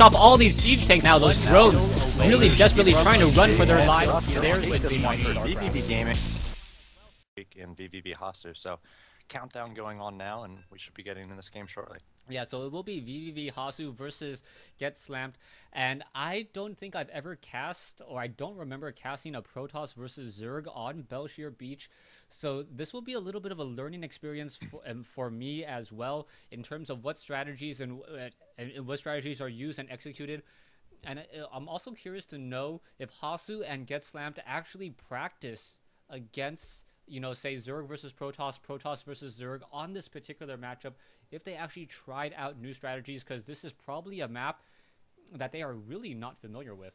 off all these siege tanks now. Those drones really desperately trying to run for their lives. There's Wednesday Night vVv Gaming and vVv Hasuu. So countdown going on now, and we should be getting in this game shortly. Yeah, so it will be vVv Hasuu versus GETSLAMT, and I don't think I've ever cast, or I don't remember casting a Protoss versus Zerg on Belshir Beach, so this will be a little bit of a learning experience for me as well, in terms of what strategies and what strategies are used and executed. And I'm also curious to know if Hasuu and GETSLAMT actually practice against, you know, say Zerg versus Protoss, Protoss versus Zerg on this particular matchup, if they actually tried out new strategies, because this is probably a map that they are really not familiar with.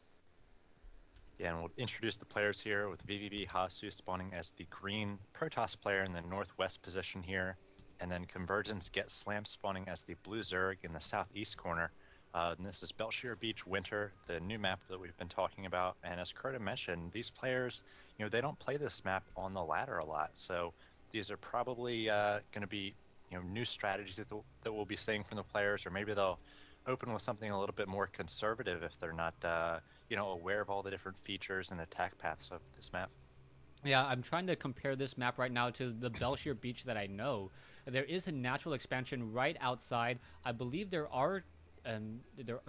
Yeah, and we'll introduce the players here with vVv Hasuu spawning as the green Protoss player in the northwest position here, and then Convergence GETSLAMT spawning as the blue Zerg in the southeast corner. And this is Belshir Beach Winter, the new map that we've been talking about. And as Curtin mentioned, these players, you know, they don't play this map on the ladder a lot. So these are probably going to be, you know, new strategies that we'll be seeing from the players, or maybe they'll open with something a little bit more conservative if they're not, you know, aware of all the different features and attack paths of this map. Yeah, I'm trying to compare this map right now to the Belshir Beach that I know. There is a natural expansion right outside. I believe there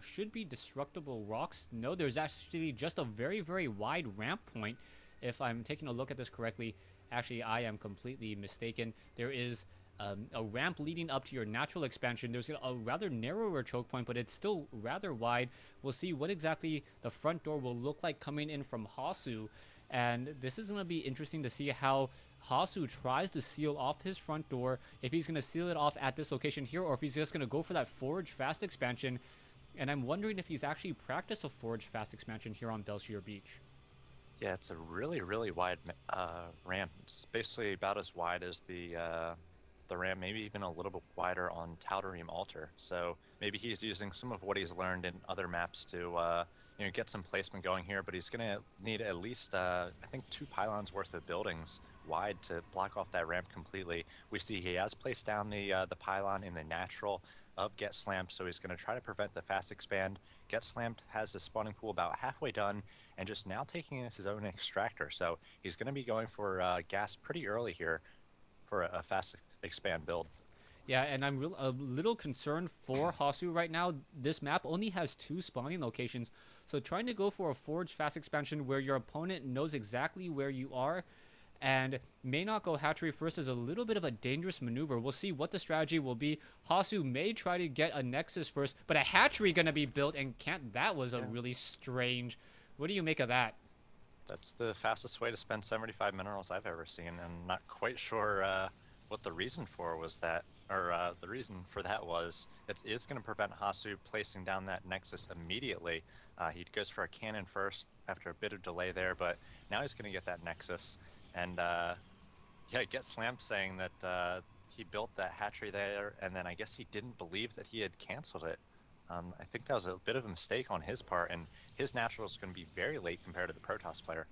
should be destructible rocks. No, there's actually just a very, very wide ramp point. If I'm taking a look at this correctly, actually I am completely mistaken. There is a ramp leading up to your natural expansion. There's a rather narrower choke point, but it's still rather wide. We'll see what exactly the front door will look like coming in from Hasuu. And this is going to be interesting to see how Hasuu tries to seal off his front door, if he's going to seal it off at this location here, or if he's just going to go for that forge fast expansion. And I'm wondering if he's actually practiced a forge fast expansion here on Belshir Beach. Yeah, it's a really, really wide ramp. It's basically about as wide as the ramp, maybe even a little bit wider on Tal'Darim Altar. So maybe he's using some of what he's learned in other maps to you know, get some placement going here, but he's going to need at least, I think, 2 pylons worth of buildings wide to block off that ramp completely. We see he has placed down the pylon in the natural of GETSLAMT, so he's going to try to prevent the fast expand. GETSLAMT has the spawning pool about halfway done and just now taking his own extractor, so he's going to be going for gas pretty early here for a fast expand build. Yeah, and I'm a little concerned for Hasuu right now. This map only has 2 spawning locations, so trying to go for a forge fast expansion where your opponent knows exactly where you are and may not go hatchery first is a little bit of a dangerous maneuver. We'll see what the strategy will be. Hasuu may try to get a nexus first, but a hatchery gonna be built, and that was a really strange. What do you make of that? That's the fastest way to spend 75 minerals I've ever seen, and not quite sure what the reason for was that, or the reason for that was, it is going to prevent Hasuu placing down that nexus immediately. He goes for a cannon first after a bit of delay there, but now he's going to get that nexus. And yeah, GETSLAMT saying that he built that hatchery there, and then I guess he didn't believe that he had canceled it. I think that was a bit of a mistake on his part, and his natural is going to be very late compared to the Protoss player.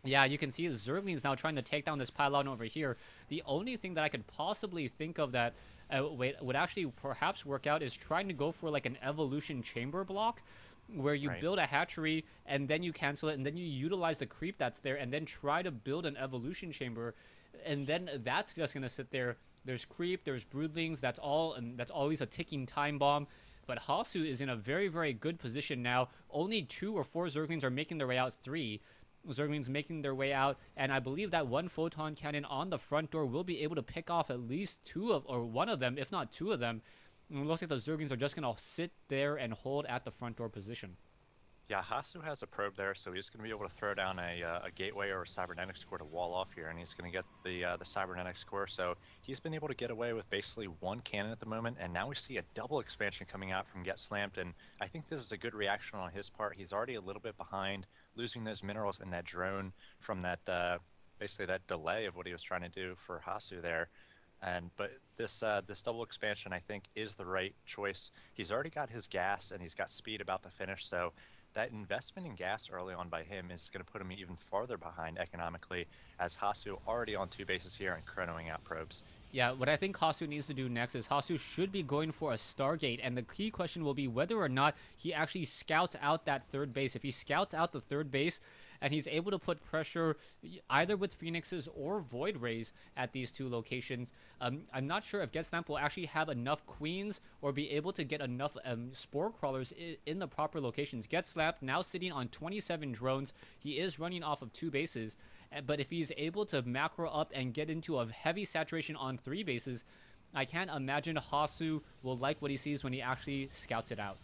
Yeah, you can see Zergling's now trying to take down this pylon over here. The only thing that I could possibly think of that would actually perhaps work out is trying to go for like an evolution chamber block, where you build a hatchery and then you cancel it and then you utilize the creep that's there and then try to build an evolution chamber, and then that's just going to sit there. There's creep, there's broodlings, that's all, and that's always a ticking time bomb. But Hasuu is in a very, very good position now. Only 2 or 4 Zerglings are making their way out. 3 Zerglings making their way out, and I believe that 1 photon cannon on the front door will be able to pick off at least 1 of them, if not 2 of them. And it looks like the Zerglings are just going to sit there and hold at the front door position. Yeah, Hasuu has a probe there, so he's going to be able to throw down a gateway or a cybernetics core to wall off here, and he's going to get the cybernetics core. So he's been able to get away with basically 1 cannon at the moment, and now we see a double expansion coming out from GETSLAMT, and I think this is a good reaction on his part. He's already a little bit behind, losing those minerals and that drone from that basically that delay of what he was trying to do for Hasuu there. But this double expansion, I think, is the right choice. He's already got his gas and he's got speed about to finish, so that investment in gas early on by him is going to put him even farther behind economically, as Hasuu already on 2 bases here and chronoing out probes. Yeah, what I think Hasuu needs to do next is Hasuu should be going for a Stargate, and the key question will be whether or not he actually scouts out that third base. If he scouts out the third base and he's able to put pressure either with Phoenixes or Void Rays at these two locations, I'm not sure if GETSLAMT will actually have enough Queens or be able to get enough Spore Crawlers in the proper locations. GETSLAMT now sitting on 27 drones. He is running off of 2 bases. But if he's able to macro up and get into a heavy saturation on 3 bases, I can't imagine Hasuu will like what he sees when he actually scouts it out.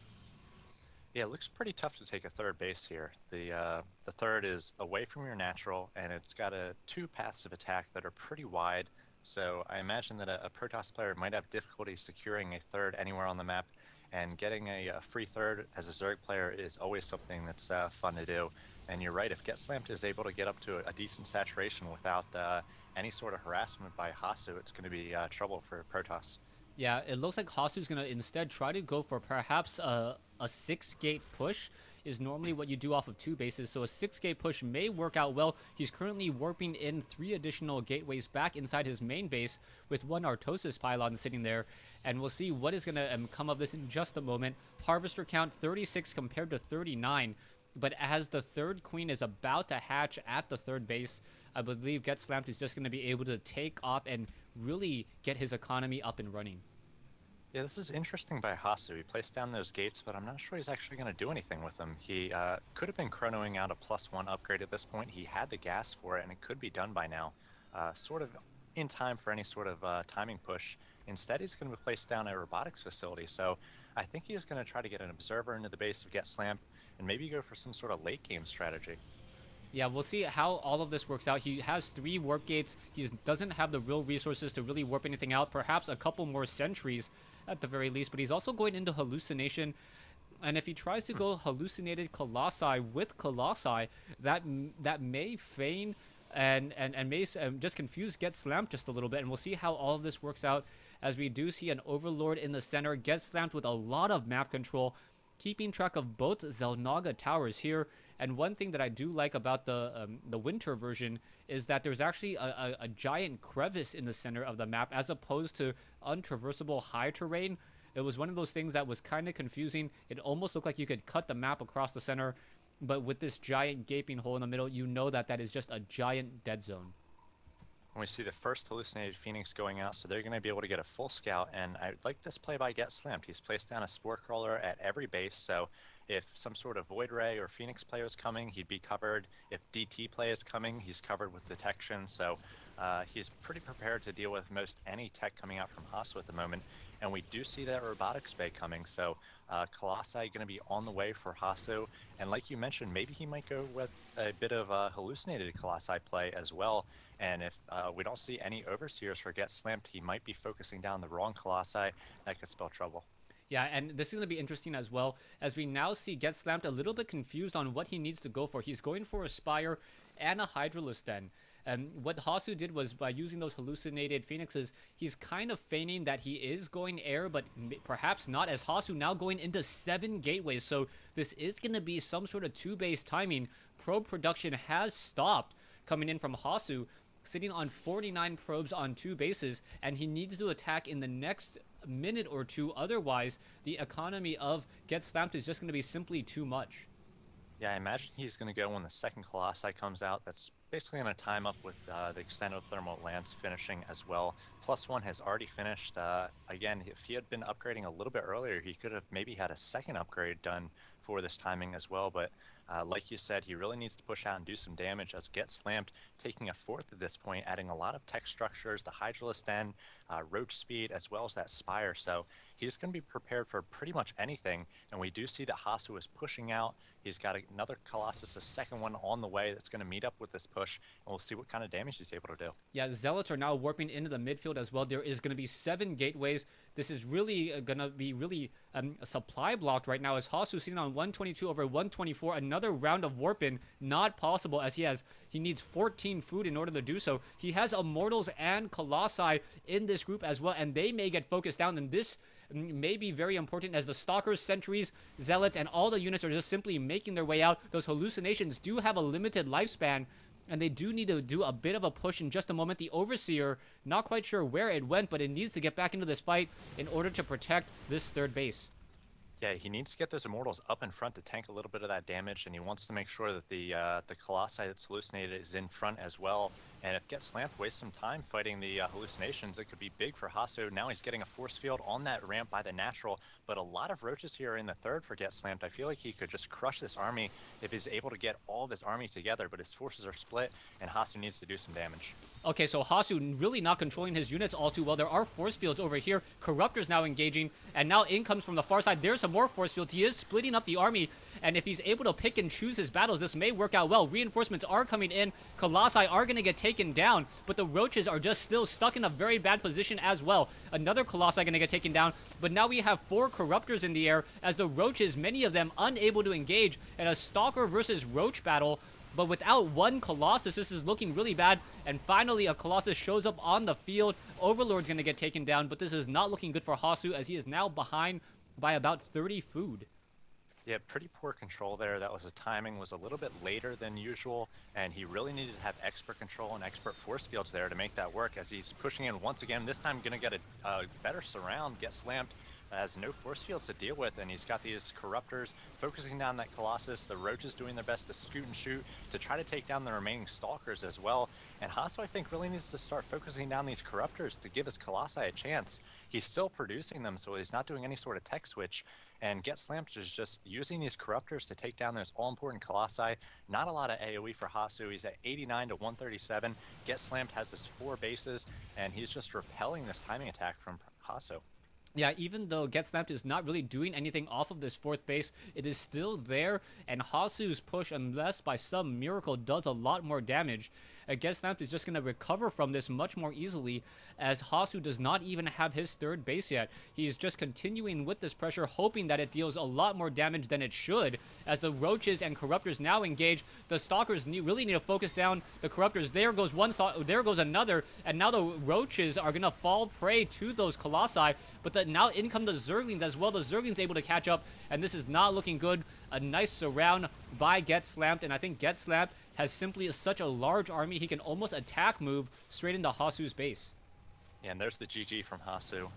Yeah, it looks pretty tough to take a third base here. The third is away from your natural, and it's got 2 paths of attack that are pretty wide. So I imagine that a Protoss player might have difficulty securing a third anywhere on the map, and getting a free third as a Zerg player is always something that's fun to do. And you're right, if GETSLAMT is able to get up to a decent saturation without any sort of harassment by Hasuu, it's going to be trouble for Protoss. Yeah, it looks like Hasu's going to instead try to go for perhaps a 6-gate push is normally what you do off of 2 bases. So a 6-gate push may work out well. He's currently warping in 3 additional gateways back inside his main base with 1 Artosis pylon sitting there. And we'll see what is going to come of this in just a moment. Harvester count 36 compared to 39. But as the third queen is about to hatch at the third base, I believe GETSLAMT is just going to be able to take off and really get his economy up and running. Yeah, this is interesting by Hasuu. He placed down those gates, but I'm not sure he's actually going to do anything with them. He could have been chronoing out a +1 upgrade at this point. He had the gas for it, and it could be done by now. Sort of in time for any sort of timing push. Instead, he's going to place down a robotics facility. So I think he's going to try to get an observer into the base of GETSLAMT and maybe go for some sort of late game strategy. Yeah, we'll see how all of this works out. He has 3 warp gates. He doesn't have the real resources to really warp anything out. Perhaps a couple more sentries at the very least. But he's also going into hallucination. And if he tries to go hallucinated Colossi with Colossi, that may feign and may just confuse GETSLAMT just a little bit. And we'll see how all of this works out as we do see an Overlord in the center. GETSLAMT with a lot of map control, keeping track of both Xel'Naga towers here. And one thing that I do like about the winter version is that there's actually a giant crevice in the center of the map as opposed to untraversable high terrain. It was one of those things that was kind of confusing. It almost looked like you could cut the map across the center, but with this giant gaping hole in the middle, you know that that is just a giant dead zone. And we see the first hallucinated Phoenix going out, so they're going to be able to get a full scout. And I like this play by GETSLAMT. He's placed down a Spore Crawler at every base, so if some sort of Void Ray or Phoenix player is coming, he'd be covered. If DT play is coming, he's covered with detection. So he's pretty prepared to deal with most any tech coming out from Hasuu at the moment. And we do see that robotics bay coming, so Colossi going to be on the way for Hasuu. And like you mentioned, maybe he might go with a bit of hallucinated Colossi play as well. And if we don't see any Overseers for GETSLAMT, he might be focusing down the wrong Colossi. That could spell trouble. Yeah, and this is going to be interesting as well, as we now see GETSLAMT a little bit confused on what he needs to go for. He's going for a Spire and a Hydralisk Den. What Hasuu did was, by using those hallucinated Phoenixes, he's kind of feigning that he is going air, but perhaps not, as Hasuu now going into 7 gateways. So this is going to be some sort of 2-base timing. Probe production has stopped coming in from Hasuu, sitting on 49 probes on 2 bases, and he needs to attack in the next minute or 2. Otherwise, the economy of GETSLAMT is just going to be simply too much. Yeah, I imagine he's going to go when the second Colossi comes out. That's basically going to time up with the extended thermal lance finishing as well. +1 has already finished. Again, if he had been upgrading a little bit earlier, he could have maybe had a second upgrade done for this timing as well. But like you said, he really needs to push out and do some damage, as GETSLAMT taking a 4th at this point, adding a lot of tech structures, the Hydralisk Den, roach speed, as well as that Spire. So he's going to be prepared for pretty much anything. And we do see that Hasuu is pushing out. He's got another Colossus, a second one on the way that's going to meet up with this push, and we'll see what kind of damage he's able to do. Yeah, the Zealots are now warping into the midfield as well. There is going to be 7 gateways. This is really going to be a supply blocked right now, as Hasuu sitting on 122 over 124. Another round of warp-in, not possible, as he needs 14 food in order to do so. He has Immortals and Colossi in this group as well, and they may get focused down, and this may be very important, as the Stalkers, Sentries, Zealots, and all the units are just simply making their way out. Those hallucinations do have a limited lifespan, and they do need to do a bit of a push in just a moment. The Overseer, not quite sure where it went, but it needs to get back into this fight in order to protect this third base. Yeah, he needs to get those Immortals up in front to tank a little bit of that damage, and he wants to make sure that the Colossi that's hallucinated is in front as well. And if GETSLAMT wastes some time fighting the hallucinations, it could be big for Hasuu. Now he's getting a force field on that ramp by the natural, but a lot of roaches here in the third for GETSLAMT. I feel like he could just crush this army if he's able to get all of his army together, but his forces are split, and Hasuu needs to do some damage. Okay, so Hasuu really not controlling his units all too well. There are force fields over here. Corruptors now engaging, and now in comes from the far side. There's some more force fields. He is splitting up the army, and if he's able to pick and choose his battles, this may work out well. Reinforcements are coming in. Colossi are going to get taken down, but the Roaches are just still stuck in a very bad position as well. Another Colossi going to get taken down, but now we have 4 Corruptors in the air as the Roaches, many of them unable to engage in a Stalker versus Roach battle. But without one Colossus, this is looking really bad. And finally, a Colossus shows up on the field. Overlord's going to get taken down, but this is not looking good for Hasuu as he is now behind by about 30 food. Yeah, pretty poor control there. That was the timing was a little bit later than usual, and he really needed to have expert control and expert force fields there to make that work as he's pushing in once again. This time going to get a better surround, GETSLAMT. Has no force fields to deal with, and he's got these Corruptors focusing down that Colossus. The Roaches doing their best to scoot and shoot to try to take down the remaining Stalkers as well. And Hasuu, I think, really needs to start focusing down these Corruptors to give his Colossi a chance. He's still producing them, so he's not doing any sort of tech switch. And GETSLAMT is just using these Corruptors to take down those all-important Colossi. Not a lot of AoE for Hasuu. He's at 89 to 137. GETSLAMT has his 4 bases, and he's just repelling this timing attack from Hasuu. Yeah, even though GETSLAMT is not really doing anything off of this 4th base, it is still there, and Hasu's push, unless by some miracle, does a lot more damage. GETSLAMT is just going to recover from this much more easily, as Hasuu does not even have his 3rd base yet. He's just continuing with this pressure, hoping that it deals a lot more damage than it should. As the Roaches and Corruptors now engage, the Stalkers really need to focus down the Corruptors. There goes one Stalker, there goes another, and now the Roaches are going to fall prey to those Colossi, but now in come the Zerglings as well. The Zerglings able to catch up, and this is not looking good. A nice surround by GETSLAMT, and I think GETSLAMT has simply such a large army, he can almost attack move straight into Hasu's base. Yeah, and there's the GG from Hasuu.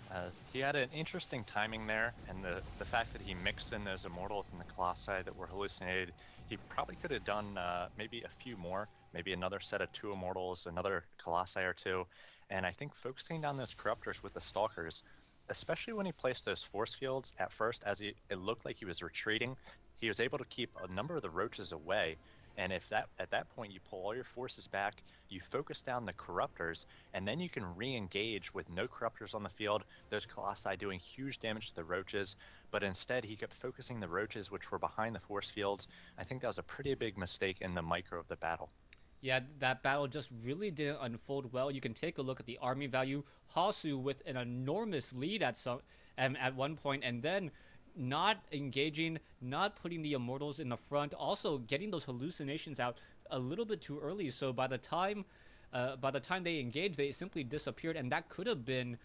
He had an interesting timing there, and the fact that he mixed in those Immortals and the Colossi that were hallucinated, he probably could have done maybe a few more, maybe another set of 2 Immortals, another Colossi or 2, and I think focusing down those Corruptors with the Stalkers, especially when he placed those force fields at first, as it looked like he was retreating, he was able to keep a number of the Roaches away. And if at that point you pull all your forces back, you focus down the Corruptors, and then you can re-engage with no Corruptors on the field, those Colossi doing huge damage to the Roaches, but instead he kept focusing the Roaches, which were behind the force fields. I think that was a pretty big mistake in the micro of the battle. Yeah, that battle just really didn't unfold well. You can take a look at the army value. Hasuu with an enormous lead at one point, and then not engaging, not putting the Immortals in the front, also getting those hallucinations out a little bit too early. So by the time they engaged, they simply disappeared, and that could have been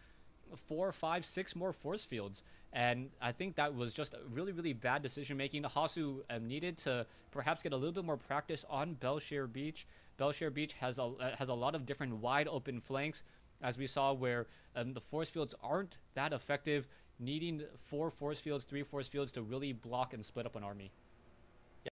4, 5, 6 more force fields. And I think that was just really, really bad decision making. Hasuu needed to perhaps get a little bit more practice on Belshire Beach. Belshire Beach has a lot of different wide open flanks, as we saw, where the force fields aren't that effective, needing 4 force fields, 3 force fields to really block and split up an army.